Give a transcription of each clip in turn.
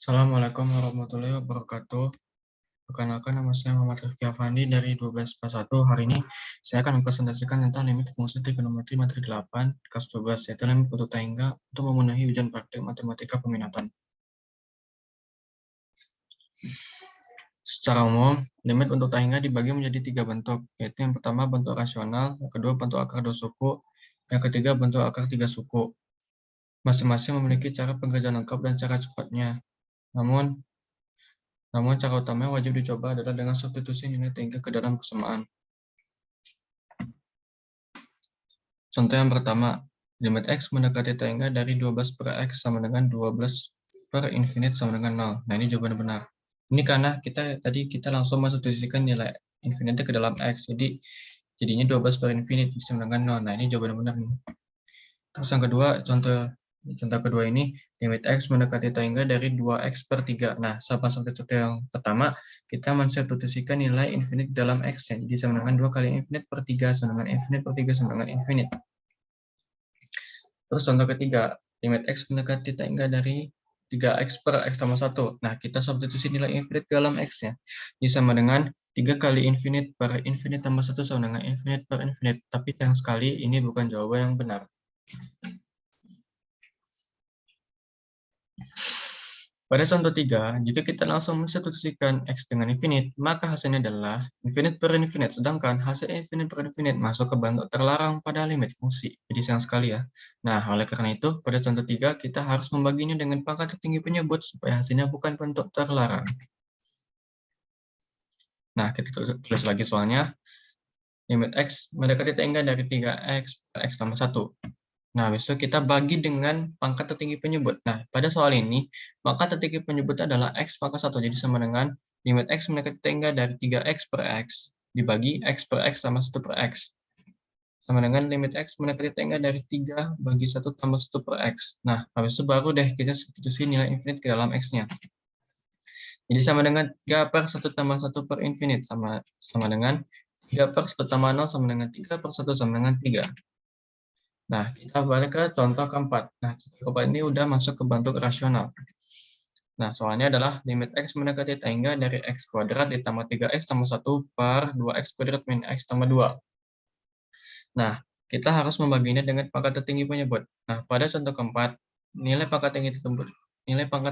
Assalamualaikum warahmatullahi wabarakatuh. Perkenalkan, nama saya Muhammad Rifki Afandi dari 12 Hari ini saya akan mempresentasikan tentang limit fungsi trigonometri materi 8 kelas 12, yaitu limit bentuk tangga untuk memenuhi ujian praktik matematika peminatan. Secara umum, limit bentuk tangga dibagi menjadi 3 bentuk, yaitu yang pertama bentuk rasional, yang kedua bentuk akar 2 suku, yang ketiga bentuk akar 3 suku. Masing-masing memiliki cara pengerjaan lengkap dan cara cepatnya. Namun cara utama yang wajib dicoba adalah dengan substitusi nilai tangga ke dalam persamaan. Contoh yang pertama, limit x mendekati tangga dari 12 per x sama dengan 12 per infinite sama dengan 0. Nah, ini jawaban benar. Ini karena kita langsung mensubstitusikan nilai infinite ke dalam x. Jadi jadinya 12 per infinite sama dengan 0. Nah, ini jawaban benar. Terus yang kedua, contoh kedua ini, limit x mendekati tangga dari 2x per 3. Nah, sama seperti contoh yang pertama, kita mensubstitusikan nilai infinite dalam x. Jadi sama dengan 2 kali infinite per 3 sama dengan infinite per 3 sama dengan infinite. Terus contoh ketiga, limit x mendekati tangga dari 3x per x tambah 1. Nah, kita substitusi nilai infinite dalam x-nya. Ini sama dengan 3 kali infinite per infinite tambah 1 sama dengan infinite per infinite. Tapi sayang sekali, ini bukan jawaban yang benar. Pada contoh 3, jika kita langsung mensubstitusikan x dengan infinite, maka hasilnya adalah infinite per infinite, sedangkan hasil infinite per infinite masuk ke bentuk terlarang pada limit fungsi. Jadi sayang sekali ya. Nah, oleh karena itu, pada contoh 3, kita harus membaginya dengan pangkat tertinggi penyebut supaya hasilnya bukan bentuk terlarang. Nah, kita tulis lagi soalnya. Limit x mendekati tangga dari 3x per x tambah 1. Nah, habis itu kita bagi dengan pangkat tertinggi penyebut. Nah, pada soal ini, pangkat tertinggi penyebut adalah x pangkat 1. Jadi sama dengan limit x mendekati tangga dari 3x per x dibagi x per x tambah 1 per x. Sama dengan limit x mendekati tangga dari 3 bagi 1 tambah 1 per x. Nah, habis itu baru deh kita substitusi nilai infinite ke dalam x-nya. Jadi sama dengan 3 per 1 tambah 1 per infinite. Sama dengan 3 per 1 tambah 0 sama dengan 3 per 1 sama dengan 3. Nah, kita balik ke contoh keempat. Nah, keempat ini udah masuk ke bentuk rasional. Nah, soalnya adalah limit x mendekati tangga dari x kuadrat ditambah 3x tambah 1 per 2x kuadrat min x tambah 2. Nah, kita harus membaginya dengan pangkat tertinggi penyebut. Nah, pada contoh keempat, nilai pangkat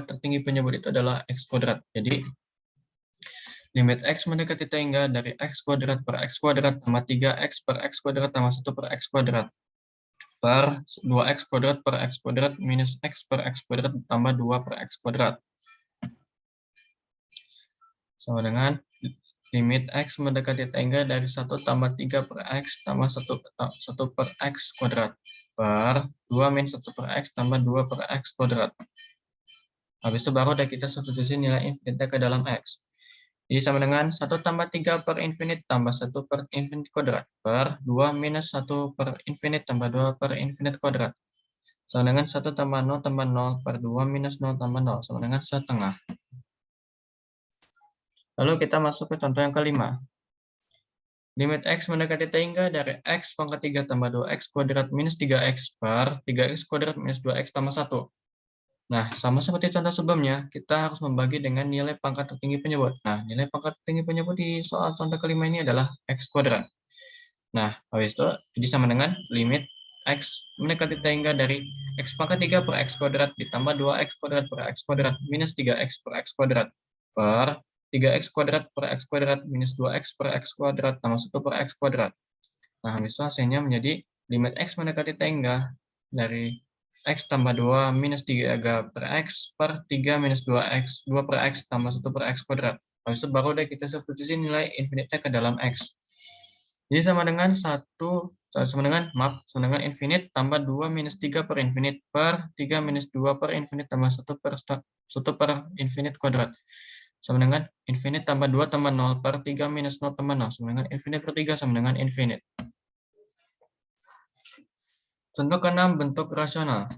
tertinggi penyebut itu adalah x kuadrat. Jadi, limit x mendekati tangga dari x kuadrat per x kuadrat tambah 3x per x kuadrat tambah 1 per x kuadrat. Per 2x kuadrat per x kuadrat minus x per x kuadrat tambah 2 per x kuadrat. Sama dengan limit x mendekati tangga dari 1 tambah 3 per x tambah 1 per x kuadrat per 2 min 1 per x tambah 2 per x kuadrat. Habis itu baru kita substitusi nilai infinite ke dalam x. Jadi sama dengan 1 tambah 3 per infinite tambah 1 per infinite kuadrat per 2 minus 1 per infinite tambah 2 per infinite kuadrat. Sama dengan 1 tambah 0 tambah 0 per 2 minus 0 tambah 0 sama dengan setengah. Lalu kita masuk ke contoh yang kelima. Limit x mendekati tangga dari x pangkat 3 tambah 2x kuadrat minus 3x per 3x kuadrat minus 2x tambah 1. Nah, sama seperti contoh sebelumnya, kita harus membagi dengan nilai pangkat tertinggi penyebut. Nah, nilai pangkat tertinggi penyebut di soal contoh kelima ini adalah x kuadrat. Nah, habis itu jadi sama dengan limit x mendekati tangga dari x pangkat 3 per x kuadrat ditambah 2x kuadrat per x kuadrat minus 3x per x kuadrat per 3x kuadrat per x kuadrat minus 2x per x kuadrat tambah 1 per x kuadrat. Nah, habis itu hasilnya menjadi limit x mendekati tangga dari x tambah 2 minus 3 per x per 3 minus 2x, 2 per x tambah 1 per x kuadrat. Habis itu baru deh kita substitusi nilai infinite ke dalam x. Jadi sama dengan infinite tambah 2 minus 3 per infinite per 3 minus 2 per infinite tambah 1 per infinite kuadrat. Sama dengan infinite tambah 2 tambah 0 per 3 minus 0 tambah 0. Sama dengan infinite per 3 sama dengan infinite. Contoh ke-6 bentuk rasional.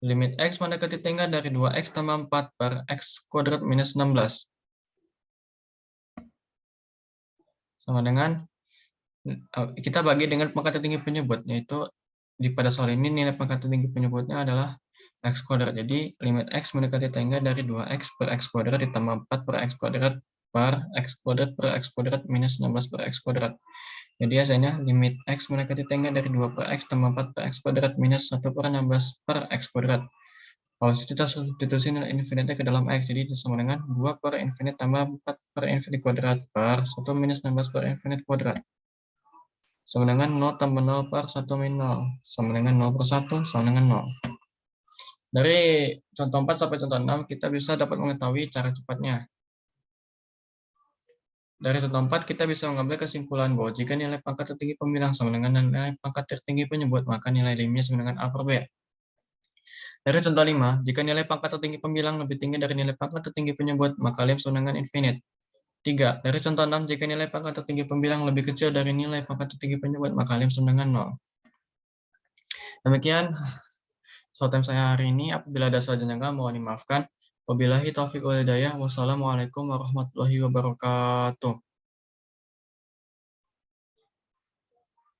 Limit x mendekati tangga dari 2x tambah 4 per x kuadrat minus 16. Sama dengan, kita bagi dengan pangkat tertinggi penyebut, yaitu pada soal ini nilai pangkat tertinggi penyebutnya adalah X kuadrat. Jadi limit X mendekati tangga dari 2X per X kuadrat ditambah 4 per X kuadrat per X kuadrat per X kuadrat minus 16 per X kuadrat. Jadi hasilnya limit X mendekati tangga dari 2 per X tambah 4 per X kuadrat minus 1 per 16 per X kuadrat. Kalau kita substitusi nilai infinite ke dalam X, jadi sama dengan 2 per infinite tambah 4 per infinite kuadrat per 1 minus 16 per infinite kuadrat. Sama dengan 0 tambah 0 per 1 min 0. Sama dengan 0 per 1 sama dengan 0. Dari contoh 4 sampai contoh 6, kita bisa dapat mengetahui cara cepatnya. Dari contoh 4, kita bisa mengambil kesimpulan bahwa jika nilai pangkat tertinggi pembilang sama dengan nilai pangkat tertinggi penyebut, maka nilai limnya sama dengan A per B. Dari contoh 5, jika nilai pangkat tertinggi pembilang lebih tinggi dari nilai pangkat tertinggi penyebut, maka lim sama dengan infinite. 3. Dari contoh 6, jika nilai pangkat tertinggi pembilang lebih kecil dari nilai pangkat tertinggi penyebut, maka lim sama dengan 0. Demikian soal time saya hari ini. Apabila ada salah dan janggal, mohon dimaafkan. Wabillahi taufiq wal hidayah. Wassalamualaikum warahmatullahi wabarakatuh.